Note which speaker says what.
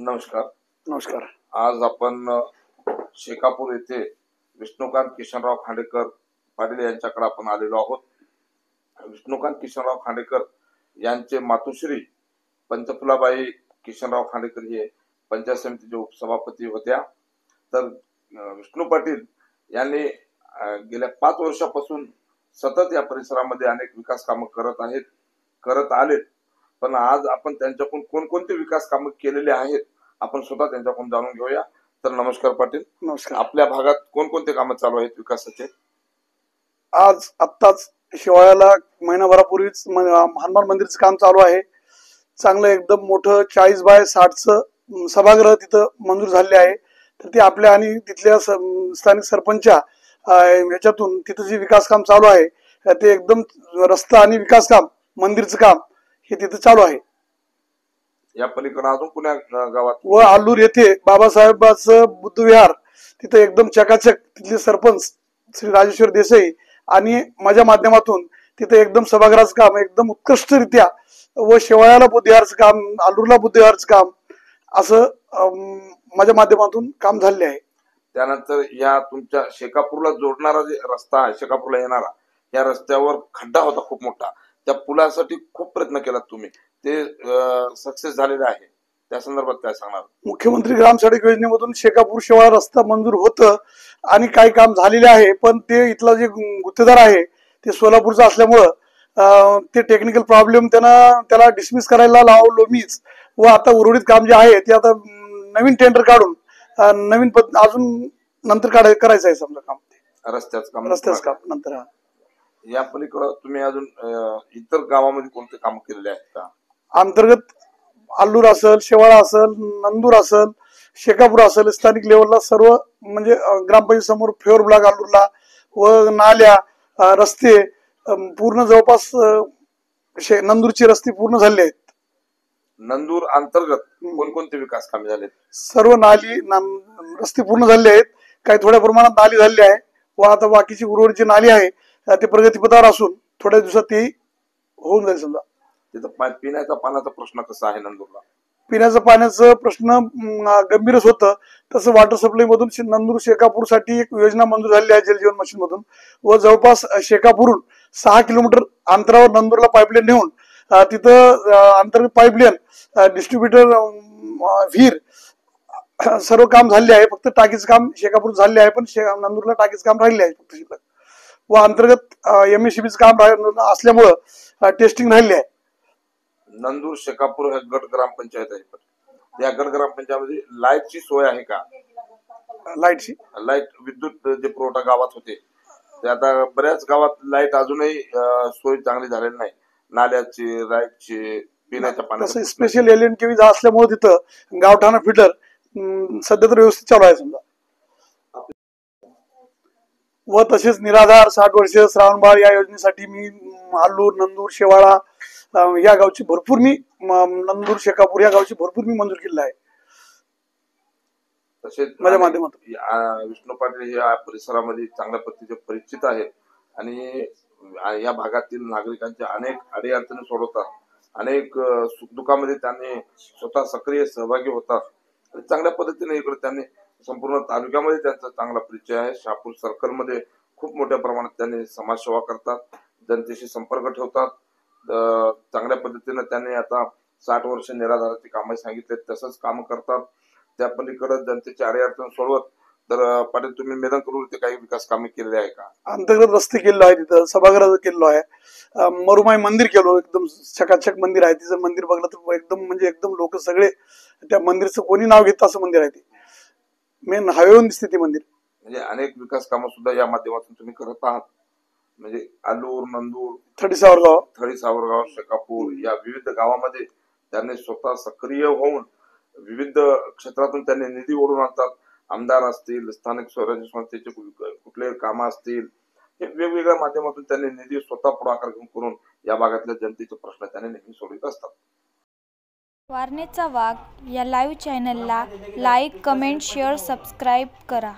Speaker 1: नमस्कार.
Speaker 2: नमस्कार.
Speaker 1: आज आपण शेकापूर येथे विष्णुकांत किशनराव खांडेकर पाटील यांच्याकडे आपण आलेलो आहोत. विष्णुकांत किशनराव खांडेकर यांचे मातोश्री पंचफुलाबाई किशनराव खांडेकर हे पंचायत समितीचे उपसभापती होत्या. तर विष्णू पाटील यांनी गेल्या 5 वर्षापासून सतत या परिसरामध्ये अनेक विकास कामे करत आलेत. पण आज आपण त्यांच्याकडून कोणकोणते विकास कामे केलेले आहेत आपण स्वतः त्यांच्याकडून जाणून घेऊया. तर नमस्कार पाटील.
Speaker 2: नमस्कार.
Speaker 1: आपल्या भागात कोणकोणते कामे चालू आहेत विकासाचे?
Speaker 2: आज आत्ताच शिवाळ्याला महिनाभरापूर्वीच हनुमान मंदिरचं काम चालू आहे. चांगलं एकदम मोठं 40 बाय 60चं सभागृह तिथं मंजूर झाले आहे. तर ते आपल्या आणि तिथल्या स्थानिक सरपंचा याच्यातून तिथं जे विकास काम चालू आहे ते एकदम रस्ता आणि विकास काम मंदिरचं काम हे तिथं चालू आहे.
Speaker 1: या पलीकडे अजून पुण्या गावात
Speaker 2: व आलूर येथे बाबासाहेबांचं बुद्धविहार तिथं एकदम चकाचक तिथले सरपंच श्री राजेश्वर देसाई आणि माझ्या माध्यमातून तिथं एकदम सभागृहाचं काम एकदम उत्कृष्टरित्या व शेवाळ्याला बुद्धविहारचं काम, आलूरला बुद्धविहारचं काम असं माझ्या माध्यमातून काम झाले आहे.
Speaker 1: त्यानंतर या तुमच्या शेकापूरला जोडणारा जे रस्ता आहे, शेकापूरला येणारा, या रस्त्यावर खड्डा होता खूप मोठा. त्या पुलासाठी खूप प्रयत्न केला तुम्ही, ते सक्सेस झालेले आहे. त्या संदर्भात काय सांगणार?
Speaker 2: मुख्यमंत्री ग्राम सडक योजनेमधून शेकापूर शेवाळा रस्ता मंजूर होतं आणि काही काम झालेले आहे. पण ते इथला जे गुत्तेदार आहे ते सोलापूरचा असल्यामुळं ते टेक्निकल प्रॉब्लेम त्याला डिसमिस करायला लावलो मीच. व आता उर्वरित काम जे आहे ते आता नवीन टेंडर काढून नवीन अजून नंतर करायचं आहे समजा काम. रस्त्याचं काम नंतर.
Speaker 1: या पलीकडे तुम्ही अजून इतर गावामध्ये कोणते काम केलेले आहेत का?
Speaker 2: अंतर्गत आलूर असेल, शेवाळा असेल, नंदूर असेल, शेकापूर असेल, स्थानिक लेवलला सर्व म्हणजे ग्रामपंचायत समोर फेवर ब्लॉक आलूरला व नाल्या, रस्ते पूर्ण जवळपास नंदूरचे रस्ते पूर्ण झाले आहेत.
Speaker 1: नंदूर अंतर्गत कोणकोणते विकास कामे झाले?
Speaker 2: सर्व नाली रस्ते पूर्ण झाले आहेत. काही थोड्या प्रमाणात नाली झाली आहे व आता बाकीची उर्वरित जी नाली आहे ते प्रगतीपथावर असून थोड्या दिवसात ते होऊन जाईल. समजा
Speaker 1: तिथं पिण्याचा पाण्याचा प्रश्न कसा आहे नंदूरला?
Speaker 2: पिण्याचा पाण्याचा प्रश्न गंभीरच होतं. तसं वॉटर सप्लाय मधून नंदूर शेकापूर साठी एक योजना मंजूर झाली आहे जलजीवन मिशन मधून. व जवळपास शेकापूरहून 6 किलोमीटर अंतरावर नंदूरला पाईपलाईन नेऊन तिथं अंतर्गत पाईपलाईन डिस्ट्रीब्युटर विहीर सर्व काम झाले आहे. फक्त टाकीचं काम शेकापूर झाले आहे, पण नंदूरला टाकीचं काम राहिले आहे फक्त शिल्लक. व अंतर्गत MSCBचं काम असल्यामुळं टेस्टिंग राहिले आहे.
Speaker 1: नंदूर शेकापूर हे गट ग्रामपंचायत आहे. या गट ग्रामपंचायतीमध्ये लाईटची सोय आहे का? लाईट विद्युत जे पुरवठा गावात होते ते आता बऱ्याच गावात लाईट अजूनही सोय चांगली झालेली नाही. नाल्याची, लाईटची, पिण्याच्या पाण्याची
Speaker 2: स्पेशल LNKV असल्यामुळे तिथं गावठाणा फिल्टर सध्या तर व्यवस्थित चालू आहे समजा. व तसेच निराधार 60 वर्ष श्रावणबाळ या योजनेसाठी मी आलूर, नंदूर, शेवाळा या गावची भरपूर नंदूर, शेकापूर या गावची भरपूर मंजूर केलेला आहे.
Speaker 1: तसेच
Speaker 2: माझ्या माध्यमातून
Speaker 1: विष्णू पाटील या परिसरामध्ये चांगल्या पद्धतीचे परिचित आहेत आणि या भागातील नागरिकांच्या अनेक अडीअडचणी सोडवतात. अनेक सुखदुःखामध्ये त्यांनी स्वतः सक्रिय सहभागी होतात. चांगल्या पद्धतीने इकडे त्यांनी संपूर्ण तालुक्यामध्ये त्यांचा चांगला परिचय आहे. शहापूर सर्कल मध्ये खूप मोठ्या प्रमाणात त्यांनी समाजसेवा करतात, जनतेशी संपर्क ठेवतात. चांगल्या पद्धतीने त्यांनी आता 60 वर्ष निराधाराची कामे सांगितले तसंच काम करतात. त्या पलीकडे जनतेची अडीअडचण सोडवत. तर पाटील तुम्ही मैदान करून काही विकास कामे केलेले आहे का?
Speaker 2: अंतर्गत रस्ते केलेलो आहे, तिथं सभागृह केलेलो आहे, मरुमाई मंदिर केलो, एकदम चकाचक मंदिर आहे. तिचं मंदिर बघलं तर एकदम म्हणजे एकदम लोक सगळे त्या मंदिरचं कोणी नाव घेत असं मंदिर आहे. ते मेन हायवेवरून दिसते ते मंदिर.
Speaker 1: म्हणजे अनेक विकास कामं सुद्धा या माध्यमातून तुम्ही करत आहात. म्हणजे आलूर, नंदूर,
Speaker 2: थडी सावरगाव,
Speaker 1: शेकापूर या विविध गावामध्ये त्यांनी स्वतः सक्रिय होऊन विविध क्षेत्रातून त्यांनी निधी ओढून आणतात. आमदार असतील, स्थानिक स्वराज्य संस्थेचे कुठले कामं असतील, हे वेगवेगळ्या माध्यमातून त्यांनी निधी स्वतः पुढाकार घेऊन करून या भागातल्या जनतेचे प्रश्न त्यांनी नेहमी सोडवित असतात.
Speaker 3: वारणेचा वाघ या लाईव्ह चॅनलला लाईक, कमेंट, शेअर, सबस्क्राईब करा.